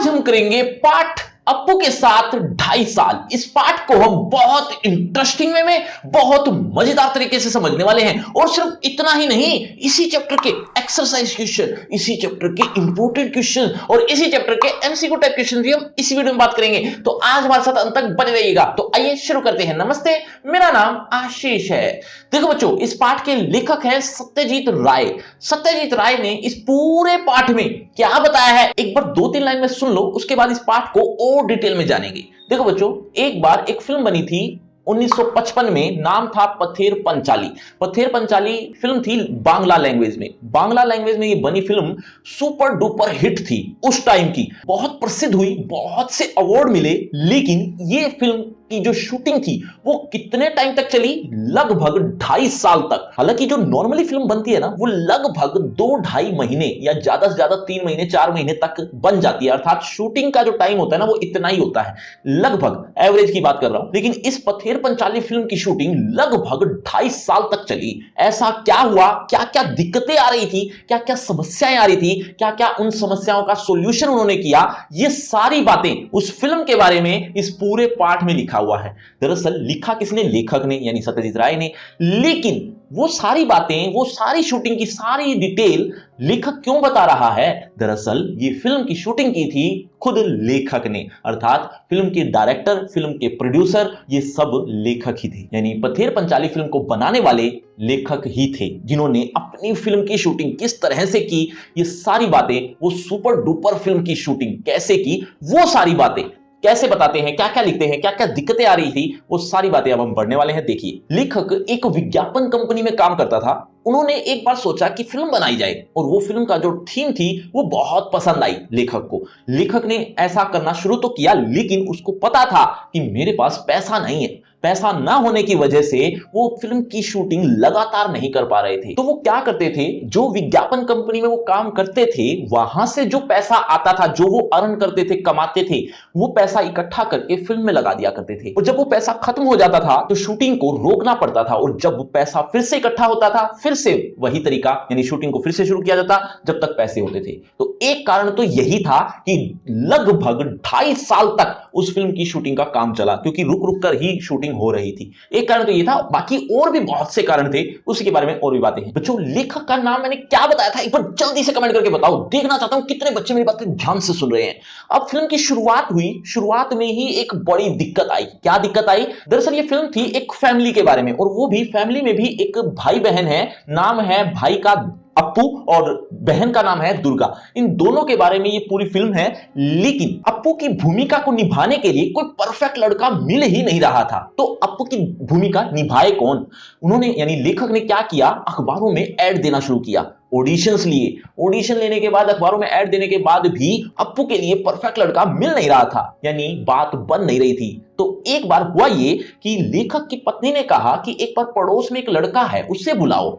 आज हम करेंगे पाठ अप्पू के साथ 2.5 साल। इस पाठ को हम बहुत इंटरेस्टिंग वे में बहुत मजेदार तरीके से समझने वाले हैं। और सिर्फ इतना ही नहीं, इसी चैप्टर के एक्सरसाइज क्वेश्चन, इसी चैप्टर के इंपोर्टेंट क्वेश्चन और इसी चैप्टर के एमसीक्यू टाइप क्वेश्चन भी हम इसी वीडियो में बात करेंगे। तो आज हमारे साथ अंत तक बने रहिएगा। तो आइए शुरू करते हैं। नमस्ते, मेरा नाम आशीष है। देखो बच्चों, इस पाठ के लेखक है सत्यजीत राय। सत्यजीत राय ने इस पूरे पाठ में क्या बताया है, एक बार 2-3 लाइन में सुन लो, उसके बाद इस पाठ को और डिटेल में जानेंगे। देखो बच्चों, एक बार एक फिल्म बनी थी 1955 में, नाम था पथेर पंचाली। पथेर पंचाली फिल्म थी बांग्ला लैंग्वेज में। बांग्ला लैंग्वेज में ये बनी फिल्म सुपर डुपर हिट थी उस टाइम की, बहुत प्रसिद्ध हुई, बहुत से अवार्ड मिले। लेकिन ये फिल्म की जो शूटिंग थी वो कितने टाइम तक चली? लगभग 2.5 साल तक। हालांकि जो नॉर्मली फिल्म बनती है ना, वो लगभग 2-2.5 महीने या ज्यादा से ज्यादा 3 महीने 4 महीने तक बन जाती है। अर्थात शूटिंग का जो टाइम होता है ना, वो इतना ही होता है, लगभग एवरेज की बात कर रहा हूं। लेकिन इस पथेर पंचाली फिल्म की शूटिंग लगभग 2.5 साल तक चली। ऐसा क्या हुआ? क्या क्या दिक्कतें आ रही थी, क्या क्या समस्याएं आ रही थी, क्या क्या उन समस्याओं का सोल्यूशन उन्होंने किया, ये सारी बातें उस फिल्म के बारे में इस पूरे पाठ में लिखा हुआ है। दरअसल लिखा किसने? लेखक ने, यानी सत्यजीत राय ने। लेकिन वो सारी बातें, वो सारी शूटिंग की सारी डिटेल लेखक क्यों बता रहा है? दरअसल ये फिल्म की शूटिंग की थी खुद लेखक ने, अर्थात फिल्म के डायरेक्टर, फिल्म के प्रोड्यूसर, ये सब लेखक ही थे। यानी पथेर पंचाली फिल्म को बनाने वाले लेखक ही थे, जिन्होंने अपनी फिल्म की शूटिंग किस तरह से की, ये सारी बातें, वो सुपर डुपर फिल्म की शूटिंग कैसे की, वो सारी बातें कैसे बताते हैं, क्या क्या लिखते हैं, क्या क्या दिक्कतें आ रही थी, वो सारी बातें अब हम पढ़ने वाले हैं। देखिए, लेखक एक विज्ञापन कंपनी में काम करता था। उन्होंने एक बार सोचा कि फिल्म बनाई जाए, और वो फिल्म का जो थीम थी वो बहुत पसंद आई लेखक को। लेखक ने ऐसा करना शुरू तो किया, लेकिन उसको पता था कि मेरे पास पैसा नहीं है। पैसा ना होने की वजह से वो फिल्म की शूटिंग लगातार नहीं कर पा रहे थे। तो वो क्या करते थे, जो विज्ञापन कंपनी में वो काम करते थे, वहां से जो पैसा आता था, जो वो अर्न करते थे, कमाते थे, वो पैसा इकट्ठा करके फिल्म में लगा दिया करते थे। और जब वो पैसा खत्म हो जाता था तो शूटिंग को रोकना पड़ता था, और जब वो पैसा फिर से इकट्ठा होता था, फिर से वही तरीका, यानी शूटिंग को फिर से शुरू किया जाता जब तक पैसे होते थे। तो एक कारण तो यही था कि लगभग 2.5 साल तक उस फिल्म की शूटिंग का काम चला, क्योंकि रुक रुक कर ही शूटिंग हो रही थी। एक कारण तो ये था, बाकी और भी बहुत से कारण थे, उसी के बारे में और भी बातें हैं। बच्चों, लेखक का नाम मैंने क्या बताया था, एक बार जल्दी से कमेंट करके बताओ। देखना चाहता हूं कितने बच्चे मेरी बात ध्यान से सुन रहे हैं। अब फिल्म की शुरुआत हुई, शुरुआत में ही एक बड़ी दिक्कत आई। क्या दिक्कत आई? दरअसल ये फिल्म थी एक फैमिली के बारे में, और वो भी फैमिली में भी एक भाई बहन है। नाम है भाई का अप्पू और बहन का नाम है दुर्गा। इन दोनों के बारे में ये पूरी फिल्म है। लेकिन अप्पू की भूमिका को निभाने के लिए कोई परफेक्ट लड़का मिल ही नहीं रहा था। तो अप्पू की भूमिका निभाए कौन? उन्होंने, यानी लेखक ने क्या किया, अखबारों में ऐड देना शुरू किया, ऑडिशंस लिए। ऑडिशन लेने के बाद, अखबारों में ऐड देने के बाद भी अप्पू के लिए परफेक्ट लड़का मिल नहीं रहा था, यानी बात बन नहीं रही थी। तो एक बार हुआ ये कि लेखक की पत्नी ने कहा कि एक बार पड़ोस में एक लड़का है, उससे बुलाओ।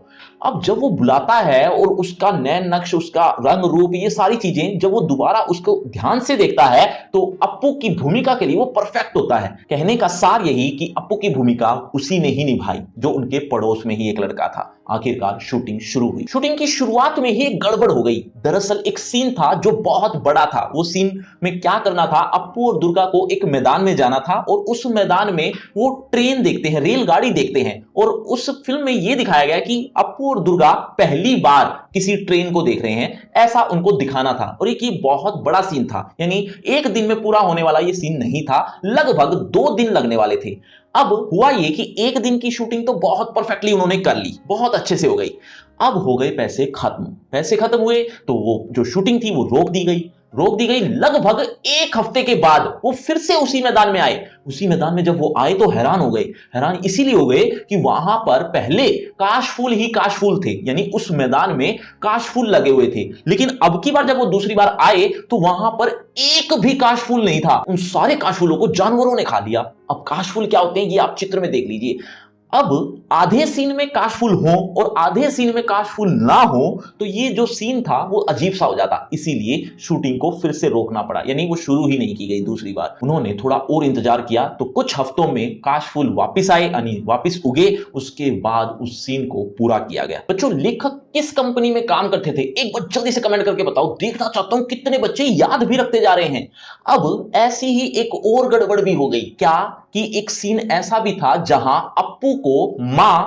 अब जब वो बुलाता है और उसका नैन नक्श, उसका रंग रूप, ये सारी चीजें जब वो दोबारा उसको ध्यान से देखता है, तो अप्पू की भूमिका के लिए वो परफेक्ट होता है। कहने का सार यही कि अप्पू की भूमिका उसी ने ही निभाई, जो उनके पड़ोस में ही एक लड़का था। आखिरकार शूटिंग शुरू हुई। शूटिंग की शुरुआत में ही एक गड़बड़ हो गई। दरअसल एक सीन था जो बहुत बड़ा था। वो सीन में क्या करना था, अप्पू और दुर्गा को एक मैदान में जाना था, और उस मैदान में वो ट्रेन देखते हैं, रेलगाड़ी देखते हैं। और उस फिल्म में यह दिखाया गया कि अप्पू और दुर्गा पहली बार किसी ट्रेन को देख रहे हैं, ऐसा उनको दिखाना था। और एक ये बहुत बड़ा सीन था, यानी एक दिन में पूरा होने वाला ये सीन नहीं था, लगभग 2 दिन लगने वाले थे। अब हुआ ये कि एक दिन की शूटिंग तो बहुत परफेक्टली उन्होंने कर ली, बहुत अच्छे से हो गई। अब हो गए पैसे खत्म। पैसे खत्म हुए तो वो जो शूटिंग थी वो रोक दी गई। रोक दी गई। लगभग 1 हफ्ते के बाद वो फिर से उसी मैदान में आए। उसी मैदान में जब वो आए तो हैरान हो गए। हैरान इसीलिए हो गए कि वहां पर पहले काशफूल ही काशफूल थे, यानी उस मैदान में काशफूल लगे हुए थे। लेकिन अब की बार जब वो दूसरी बार आए तो वहां पर एक भी काशफूल नहीं था। उन सारे काशफूलों को जानवरों ने खा लिया। अब काशफूल क्या होते हैं ये आप चित्र में देख लीजिए। अब आधे सीन में काशफुल हो और आधे सीन में काशफुल ना हो तो ये जो सीन था वो अजीब सा हो जाता, इसीलिए शूटिंग को फिर से रोकना पड़ा, यानी वो शुरू ही नहीं की गई दूसरी बार। उन्होंने थोड़ा और इंतजार किया तो कुछ हफ्तों में काशफुल वापस आए, यानी वापस उगे, उसके बाद उस सीन को पूरा किया गया। बच्चों, लेखक किस कंपनी में काम करते थे एक बार जल्दी से कमेंट करके बताओ, देखना चाहता हूं कितने बच्चे याद भी रखते जा रहे हैं। अब ऐसी ही एक और गड़बड़ भी हो गई, क्या कि एक सीन ऐसा भी था जहां अप्पू को मां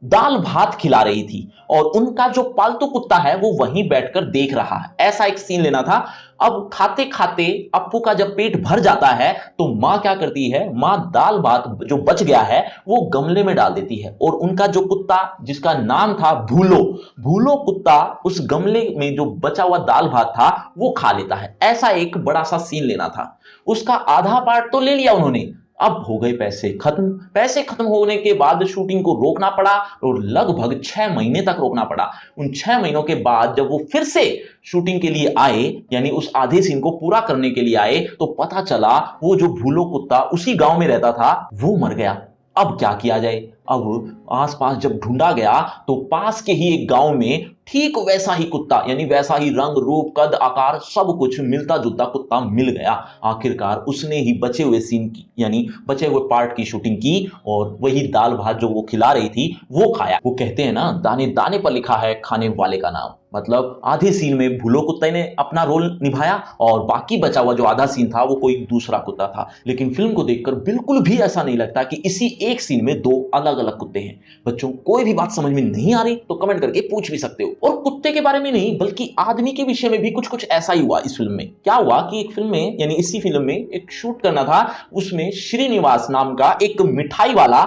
दाल भात खिला रही थी और उनका जो पालतू कुत्ता है वो वहीं बैठकर देख रहा है, ऐसा एक सीन लेना था। अब खाते खाते अप्पू का जब पेट भर जाता है तो मां क्या करती है, मां दाल भात जो बच गया है वो गमले में डाल देती है और उनका जो कुत्ता जिसका नाम था भूलो, भूलो कुत्ता उस गमले में जो बचा हुआ दाल भात था वो खा लेता है। ऐसा एक बड़ा सा सीन लेना था। उसका आधा पार्ट तो ले लिया उन्होंने, अब हो गए पैसे खत्म। पैसे खत्म होने के बाद शूटिंग को रोकना पड़ा और लगभग 6 महीने तक रोकना पड़ा। उन 6 महीनों के बाद जब वो फिर से शूटिंग के लिए आए, यानी उस आधे सीन को पूरा करने के लिए आए, तो पता चला वो जो भूलो कुत्ता उसी गांव में रहता था वो मर गया। अब क्या किया जाए? अब आसपास जब ढूंढा गया तो पास के ही एक गांव में ठीक वैसा ही कुत्ता, यानी वैसा ही रंग रूप कद आकार सब कुछ मिलता जुलता कुत्ता मिल गया। आखिरकार उसने ही बचे हुए सीन की, यानी बचे हुए पार्ट की शूटिंग की और वही दाल भात जो वो खिला रही थी वो खाया। वो कहते हैं ना, दाने दाने पर लिखा है खाने वाले का नाम। मतलब आधे सीन में भूलो कुत्ते ने अपना रोल निभाया और बाकी बचा हुआ जो आधा सीन था वो कोई दूसरा कुत्ता था। लेकिन फिल्म को देखकर बिल्कुल भी ऐसा नहीं लगता कि इसी एक सीन में दो अलग अलग कुत्ते हैं। बच्चों, कोई भी बात समझ में नहीं आ रही तो कमेंट करके पूछ भी सकते हो। और कुत्ते के बारे में नहीं बल्कि आदमी के विषय में भी कुछ कुछ ऐसा ही हुआ इस फिल्म में। क्या हुआ कि एक फिल्म में, यानी इसी फिल्म में एक शूट करना था, उसमें श्रीनिवास नाम का एक मिठाई वाला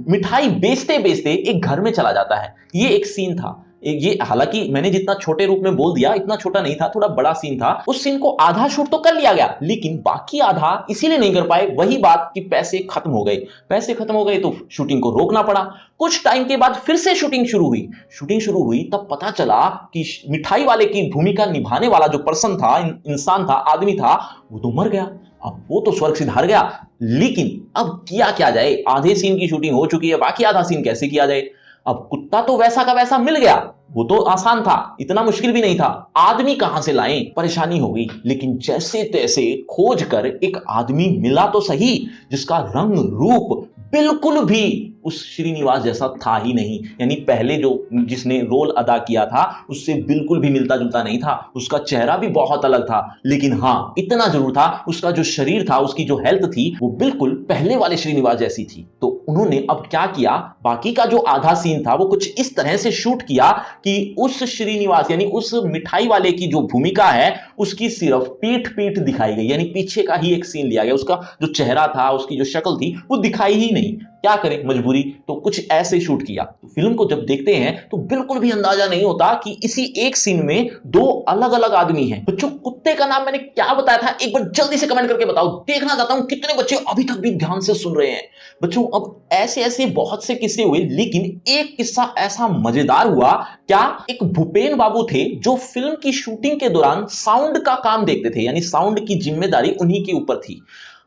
मिठाई बेचते बेचते एक घर में चला जाता है। ये एक सीन था। ये हालांकि मैंने जितना छोटे रूप में बोल दिया इतना छोटा नहीं था, थोड़ा बड़ा सीन था। उस सीन को आधा शूट तो कर लिया गया लेकिन बाकी आधा इसीलिए नहीं कर पाए, वही बात कि पैसे खत्म हो गए। पैसे खत्म हो गए तो शूटिंग को रोकना पड़ा। कुछ टाइम के बाद फिर से शूटिंग शुरू हुई। शूटिंग शुरू हुई तब पता चला कि मिठाई वाले की भूमिका निभाने वाला जो पर्सन था, इंसान था, आदमी था, वो तो मर गया। अब वो तो स्वर्ग सिधार गया, लेकिन अब किया क्या जाए? आधे सीन की शूटिंग हो चुकी है, बाकी आधा सीन कैसे किया जाए? अब कुत्ता तो वैसा का वैसा मिल गया, वो तो आसान था, इतना मुश्किल भी नहीं था। आदमी कहां से लाएं? परेशानी हो गई। लेकिन जैसे तैसे खोज कर एक आदमी मिला तो सही जिसका रंग रूप बिल्कुल भी उस श्रीनिवास जैसा था ही नहीं, यानी पहले जो जिसने रोल अदा किया था उससे बिल्कुल भी मिलता जुलता नहीं था। उसका चेहरा भी बहुत अलग था, लेकिन हाँ इतना जरूर था, उसका जो शरीर था, उसकी जो हेल्थ थी वो बिल्कुल पहले वाले श्रीनिवास जैसी थी। तो उन्होंने अब क्या किया, बाकी का जो आधा सीन था वो कुछ इस तरह से शूट किया कि उस श्रीनिवास यानी उस मिठाई वाले की जो भूमिका है उसकी सिर्फ पीठ पीठ दिखाई गई, यानी पीछे का ही एक सीन लिया गया। उसका जो चेहरा था, उसकी जो शक्ल थी वो दिखाई ही नहीं। क्या करें, मजबूरी, तो कुछ ऐसे शूट किया। तो फिल्म को जब देखते हैं तो बिल्कुल भी अंदाजा नहीं होता कि इसी एक सीन में दो अलग अलग आदमी हैं। बच्चों, कुत्ते का नाम मैंने क्या बताया था एक बार जल्दी से कमेंट करके बताओ, देखना चाहता हूं कितने बच्चे अभी तक भी ध्यान से सुन रहे हैं। बच्चों, अब ऐसे ऐसे बहुत से किस्से हुए लेकिन एक किस्सा ऐसा मजेदार हुआ। क्या एक भूपेन बाबू थे जो फिल्म की शूटिंग के दौरान साउंड का काम देखते थे, यानी साउंड की जिम्मेदारी उन्हीं के ऊपर थी।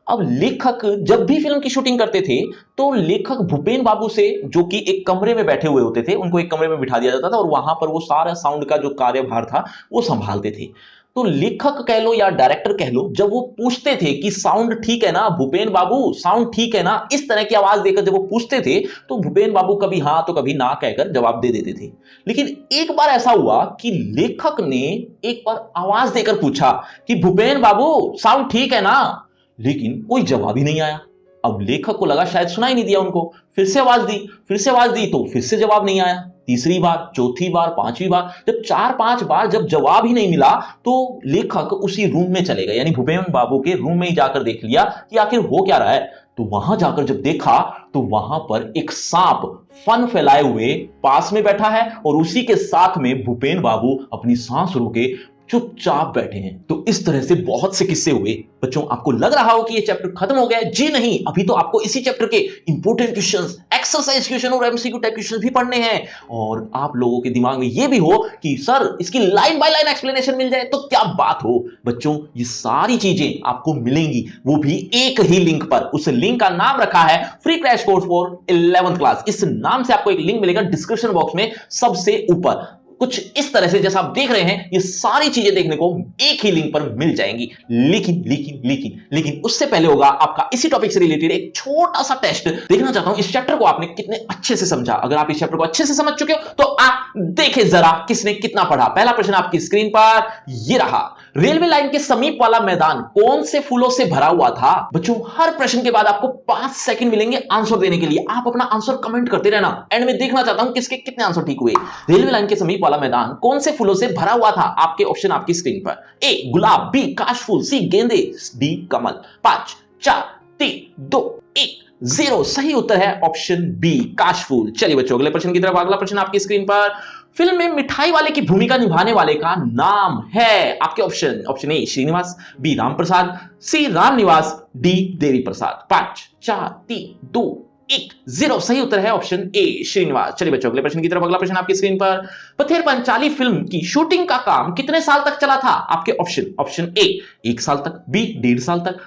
अब लेखक जब भी फिल्म की शूटिंग करते थे तो लेखक भूपेन बाबू से, जो कि एक कमरे में बैठे हुए होते थे, उनको एक कमरे में बिठा दिया जाता था और वहां पर वो सारा साउंड का जो कार्यभार था वो संभालते थे। तो लेखक कह लो या डायरेक्टर कह लो, जब वो पूछते थे कि साउंड ठीक है ना भूपेन बाबू, साउंड ठीक है ना, इस तरह की आवाज देकर जब वो पूछते थे तो भूपेन बाबू कभी हाँ तो कभी ना कहकर जवाब दे देते थे। लेकिन एक बार ऐसा हुआ कि लेखक ने एक बार आवाज देकर पूछा कि भूपेन बाबू साउंड ठीक है ना, लेकिन कोई जवाब ही नहीं आया। अब लेखक को लगा शायद सुना ही नहीं दिया उनको, फिर से आवाज दी, फिर से आवाज दी तो फिर से जवाब नहीं आया। तीसरी बार, चौथी बार, पांचवी बार, जब 4-5 बार जब जवाब ही नहीं मिला तो लेखक उसी रूम में चले गए, यानी भूपेन बाबू के रूम में ही जाकर देख लिया कि आखिर हो क्या रहा है। तो वहां जाकर जब देखा तो वहां पर एक सांप फन फैलाए हुए पास में बैठा है और उसी के साथ में भूपेन बाबू अपनी सांस रोके चुपचाप बैठे हैं। तो इस तरह से बहुत से किस्से हुए। बच्चों, आपको लग रहा हो कि ये चैप्टर खत्म हो गया है? जी नहीं, अभी तो आपको इसी चैप्टर के इंपॉर्टेंट क्वेश्चंस, एक्सरसाइज क्वेश्चन और एमसीक्यू टाइप क्वेश्चंस भी पढ़ने हैं। और आप लोगों के दिमाग में ये भी हो कि सर इसकी लाइन बाय लाइन एक्सप्लेनेशन मिल जाए तो क्या बात हो। बच्चों, ये सारी चीजें आपको मिलेंगी, वो भी एक ही लिंक पर। उस लिंक का नाम रखा है free crash course for 11th class. इस नाम से आपको एक लिंक मिलेगा डिस्क्रिप्शन बॉक्स में सबसे ऊपर। कुछ इस तरह से जैसा आप देख रहे हैं, ये सारी चीजें देखने को एक ही लिंक पर मिल जाएंगी। लेकिन उससे पहले होगा आपका इसी टॉपिक से रिलेटेड एक छोटा सा टेस्ट। देखना चाहता हूं इस चैप्टर को आपने कितने अच्छे से समझा। अगर आप इस चैप्टर को अच्छे से समझ चुके हो तो आप देखें जरा किसने कितना पढ़ा। पहला प्रश्न आपकी स्क्रीन पर ये रहा। रेलवे लाइन के समीप वाला मैदान कौन से फूलों से भरा हुआ था? बच्चों, हर प्रश्न के बाद आपको 5 सेकंड मिलेंगे आंसर देने के लिए। आप अपना आंसर कमेंट करते रहना। एंड में देखना चाहता हूं किसके कितने आंसर ठीक हुए। रेलवे लाइन के समीप वाला मैदान कौन से फूलों से भरा हुआ था? आपके ऑप्शन आपकी स्क्रीन पर। ए गुलाब, बी काशफूल, सी गेंदे, डी कमल। 5 4 3 2 1 0। सही उत्तर है ऑप्शन बी काशफूल। चलिए बच्चों, अगले प्रश्न की तरफ। अगला प्रश्न आपकी स्क्रीन पर। फिल्म में मिठाई वाले की भूमिका निभाने वाले का नाम है? आपके option. Option A Srinivas, B Ram Prasad, C Ramnivas, D Devi Prasad. 5 4 3 2 1 0। सही उत्तर है ऑप्शन ए श्रीनिवास। चलिए बच्चों, अगले प्रश्न की तरफ। अगला प्रश्न आपकी स्क्रीन पर। पथेर पंचाली फिल्म की शूटिंग का काम कितने साल तक चला था? आपके ऑप्शन। ऑप्शन ए 1 साल तक, बी 1.5 साल तक,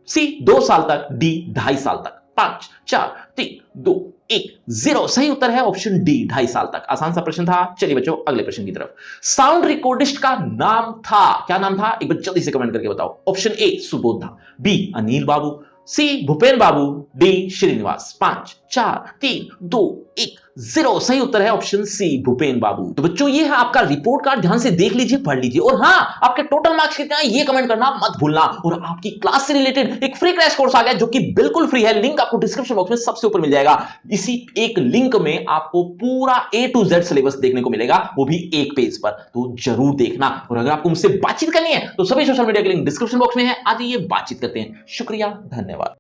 सी 2 साल तक, डी 2.5 साल तक। 5 4 3 2 1 0। सही उत्तर है ऑप्शन डी 2.5 साल तक। आसान सा प्रश्न था। चलिए बच्चों, अगले प्रश्न की तरफ। साउंड रिकॉर्डिस्ट का नाम था, क्या नाम था? एक बार जल्दी से कमेंट करके बताओ। Option A Subodha, B Anil Babu, C Bhupen Babu, D Srinivas. 5 4 3 2 1 0। सही उत्तर है ऑप्शन सी भूपेन बाबू। तो बच्चों, ये है आपका रिपोर्ट कार्ड। ध्यान से देख लीजिए, पढ़ लीजिए। और हाँ, आपके टोटल मार्क्स कितने आए ये कमेंट करना मत भूलना। और आपकी क्लास से रिलेटेड एक फ्री क्रैश कोर्स आ गया जो कि बिल्कुल फ्री है। लिंक आपको डिस्क्रिप्शन बॉक्स में सबसे ऊपर मिल जाएगा। इसी एक लिंक में आपको पूरा A to Z सिलेबस देखने को मिलेगा, वो भी एक पेज पर। तो जरूर देखना। और अगर आपको मुझसे बातचीत करनी है तो सभी सोशल मीडिया के लिंक डिस्क्रिप्शन बॉक्स में है। आज ये बातचीत करते हैं। शुक्रिया, धन्यवाद।